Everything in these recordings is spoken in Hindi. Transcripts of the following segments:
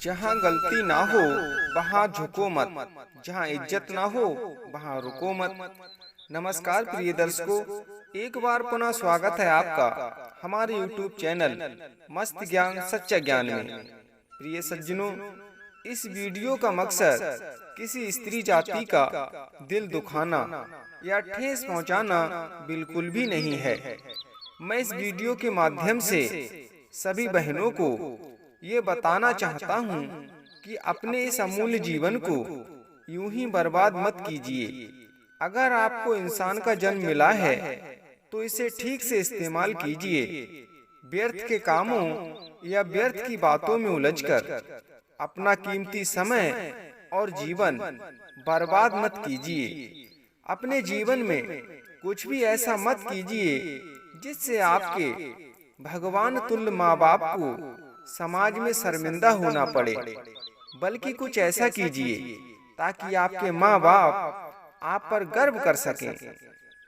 जहाँ गलती ना हो वहाँ झुको मत, जहाँ इज्जत ना हो वहाँ रुको मत। नमस्कार प्रिय दर्शकों, एक बार पुनः स्वागत है आपका हमारे YouTube चैनल मस्त ज्ञान सच्चा ज्ञान में। प्रिय सज्जनों, इस वीडियो का मकसद किसी स्त्री जाति का दिल दुखाना या ठेस पहुंचाना बिल्कुल भी नहीं है। मैं इस वीडियो के माध्यम से सभी बहनों को ये बताना चाहता हूँ कि अपने इस अमूल्य जीवन को यूं ही बर्बाद मत कीजिए। अगर आपको इंसान का जन्म मिला है तो इसे ठीक से इस्तेमाल कीजिए। व्यर्थ के कामों या व्यर्थ की बातों में उलझकर अपना कीमती समय और जीवन बर्बाद मत कीजिए। अपने जीवन में कुछ भी ऐसा मत कीजिए जिससे आपके भगवान तुल्य माँ बाप को समाज में शर्मिंदा होना पड़े, बल्कि कुछ ऐसा कीजिए ताकि आपके माँ बाप आप पर गर्व कर सकें।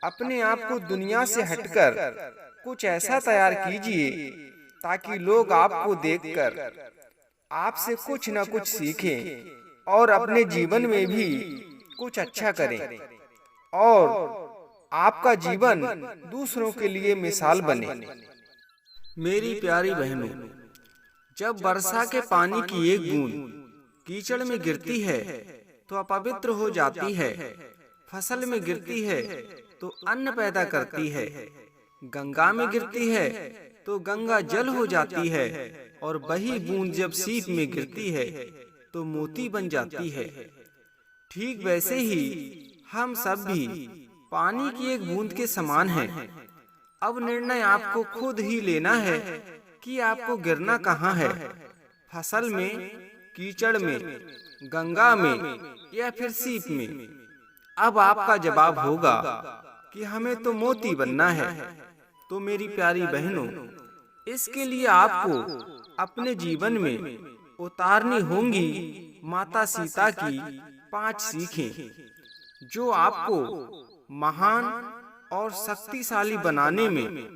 अपने आप को दुनिया से हटकर कुछ ऐसा तैयार कीजिए ताकि लोग आपको देखकर आपसे कुछ न कुछ सीखें और अपने जीवन में भी कुछ अच्छा करें और आपका जीवन दूसरों के लिए मिसाल बने। मेरी प्यारी बहनों, जब वर्षा के पानी की एक बूंद कीचड़ में गिरती है तो अपवित्र हो जाती है, फसल में गिरती है तो अन्न पैदा करती है, गंगा में गिरती है तो गंगा जल हो जाती है, और वही बूंद जब सीप में गिरती है तो मोती बन जाती है। ठीक वैसे ही हम सब भी पानी की एक बूंद के समान हैं। अब निर्णय आपको खुद ही लेना है कि आपको गिरना कहाँ है, फसल में, कीचड़ में, गंगा में या फिर सीप में। अब आपका जवाब होगा कि हमें तो मोती बनना है। तो मेरी प्यारी बहनों, इसके लिए आपको अपने जीवन में उतारनी होंगी माता सीता की 5 सीखें, जो आपको महान और शक्तिशाली बनाने में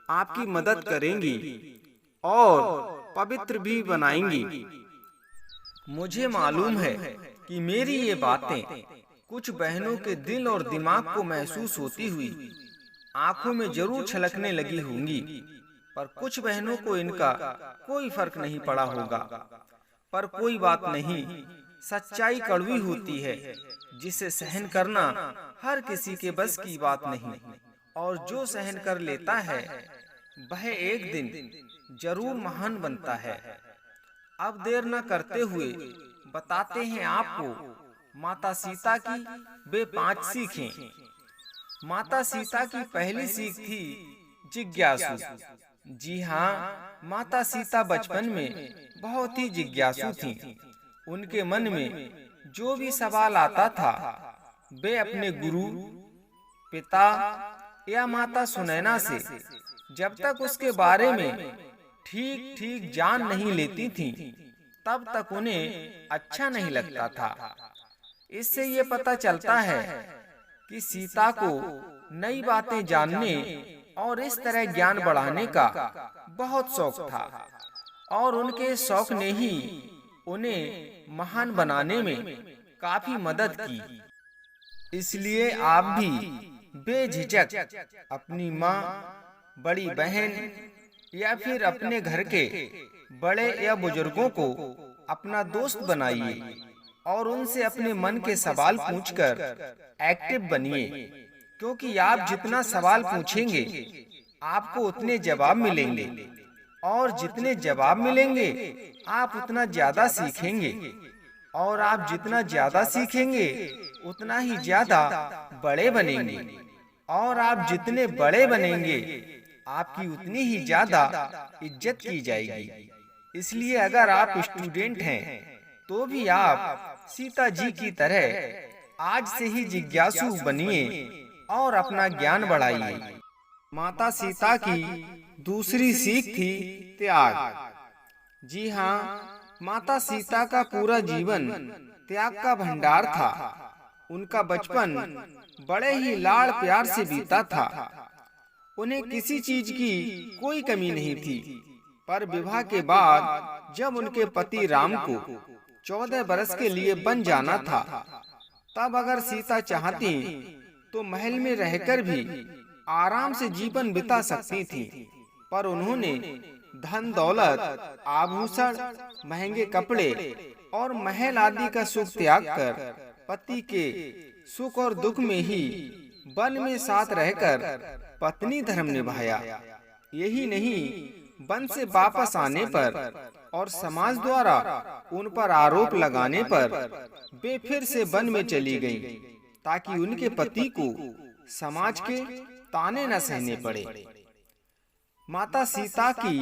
आपकी मदद करेंगी और पवित्र भी बनाएंगी। मुझे मालूम है कि मेरी ये बातें कुछ बहनों के दिल और दिमाग को महसूस होती हुई आंखों में जरूर छलकने लगी होंगी, पर कुछ बहनों को इनका कोई फर्क नहीं पड़ा होगा। पर कोई बात नहीं, सच्चाई कड़वी होती है जिसे सहन करना हर किसी के बस की बात नहीं, और जो सहन कर लेता है वह एक दिन जरूर महान बनता है। अब देर न करते हुए बताते हैं आपको माता सीता की वे 5 सीखें। माता सीता की पहली सीख थी जिज्ञासु। जी हाँ, माता सीता बचपन में बहुत ही जिज्ञासु थीं। उनके मन में जो भी सवाल आता था वे अपने गुरु, पिता या माता सुनैना से जब तक उसके बारे में ठीक ठीक जान नहीं लेती थीं, तब तक उन्हें अच्छा नहीं लगता था। इससे ये पता चलता है कि सीता को नई बातें जानने और इस तरह ज्ञान बढ़ाने का बहुत शौक था, और उनके शौक ने ही उन्हें महान बनाने में काफी मदद की। इसलिए आप भी बेझिझक अपनी माँ, बड़ी बहन या फिर अपने घर के बड़े या बुजुर्गों को अपना दोस्त बनाइए और उनसे अपने मन के सवाल पूछकर एक्टिव बनिए, क्योंकि आप जितना सवाल पूछेंगे आपको उतने जवाब मिलेंगे, और जितने जवाब मिलेंगे आप उतना ज्यादा सीखेंगे, और आप जितना ज्यादा सीखेंगे उतना ही ज्यादा बड़े बनेंगे, और आप जितने बड़े बनेंगे आपकी उतनी ही ज्यादा इज्जत की जाएगी। इसलिए अगर आप स्टूडेंट हैं तो भी आप सीता जी की तरह आज से ही जिज्ञासु बनिए और अपना ज्ञान बढ़ाइए। माता सीता की दूसरी सीख थी त्याग। जी हाँ, माता सीता का पूरा जीवन त्याग का भंडार था। उनका बचपन बड़े ही लाड़ प्यार से बीता था। उन्हें किसी चीज की कोई कमी नहीं थी, पर विवाह के बाद जब उनके पति राम को 14 बरस के लिए बन जाना था, तब अगर सीता चाहती तो महल में रहकर भी आराम से जीवन बिता सकती थी। पर उन्होंने धन दौलत, आभूषण, महंगे कपड़े और महल आदि का सुख त्याग कर पति के सुख और दुख में ही वन में साथ रहकर पत्नी धर्म निभाया। यही नहीं, वन से वापस आने पर और समाज द्वारा उन पर आरोप लगाने पर वे फिर से वन में चली गईं, ताकि उनके पति को समाज के ताने न सहने पड़े। माता सीता की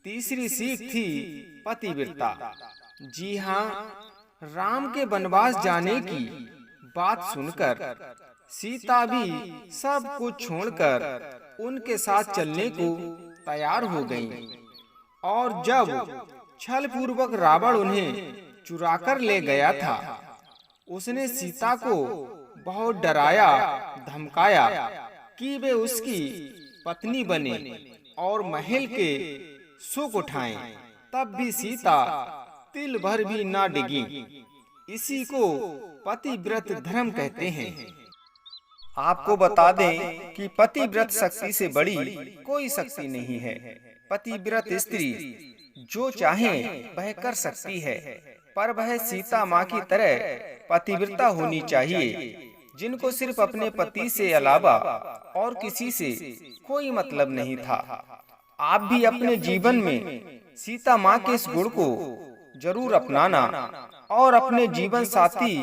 तीसरी सीख थी पतिव्रता। जी हाँ, राम के वनवास जाने की बात सुनकर सीता भी सब कुछ छोड़कर उनके साथ चलने को तैयार हो गईं। और जब छल पूर्वक रावण उन्हें चुराकर ले गया था, उसने सीता को बहुत डराया धमकाया कि वे उसकी पत्नी बने और महल के सुख उठाएं। तब भी सीता तिल भर भी ना डिगी। इसी को पतिव्रत धर्म कहते हैं। आपको बता दें कि पतिव्रत शक्ति से बड़ी कोई शक्ति नहीं है। पतिव्रत स्त्री जो चाहे वह कर सकती है, पर वह सीता माँ की तरह पतिव्रता होनी चाहिए, जिनको सिर्फ अपने पति से अलावा और किसी से कोई मतलब नहीं था। आप भी अपने जीवन में सीता माँ के इस गुण को जरूर अपनाना और अपने जीवन साथी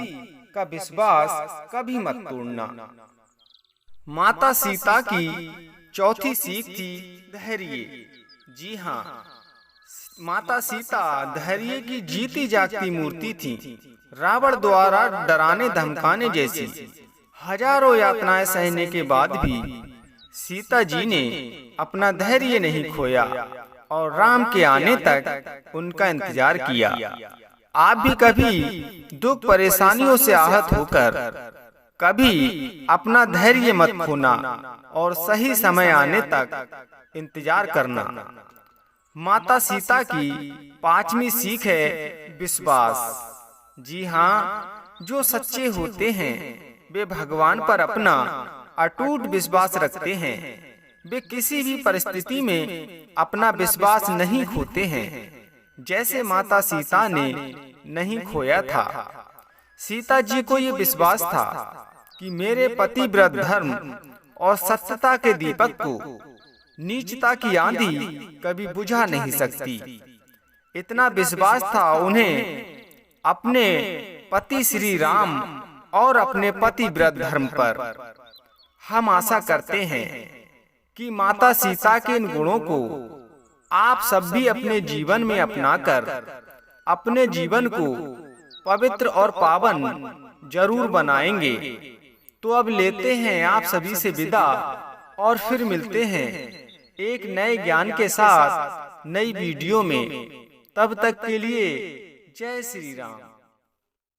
का विश्वास कभी मत तोड़ना। माता सीता की चौथी सीख थी धैर्य। जी हाँ, माता सीता धैर्य की जीती जागती मूर्ति थी। रावण द्वारा डराने धमकाने जैसी हजारों यातनाएं सहने के बाद भी सीता जी ने अपना धैर्य नहीं खोया और राम के आने तक उनका इंतजार किया। आप भी कभी दुख परेशानियों से आहत होकर कभी अपना धैर्य मत खोना और सही समय आने तक इंतजार करना। माता सीता की पांचवी सीख है विश्वास। जी हाँ, जो सच्चे होते हैं वे भगवान पर अपना अटूट विश्वास रखते हैं। वे किसी भी परिस्थिति में अपना विश्वास नहीं खोते हैं, जैसे माता सीता ने नहीं खोया था। सीता जी को ये विश्वास था कि मेरे पतिव्रत धर्म और सत्यता के दीपक को नीचता की आंधी कभी बुझा नहीं सकती। इतना विश्वास था उन्हें अपने पति श्री राम और अपने पतिव्रत धर्म पर। हम आशा करते हैं कि माता सीता के इन गुणों को आप सब भी अपने जीवन में अपनाकर अपने जीवन को पवित्र और पावन जरूर बनाएंगे। तो अब लेते हैं आप सभी से विदा और फिर मिलते हैं एक नए ज्ञान के साथ नई वीडियो में। तब तक के लिए जय श्री राम।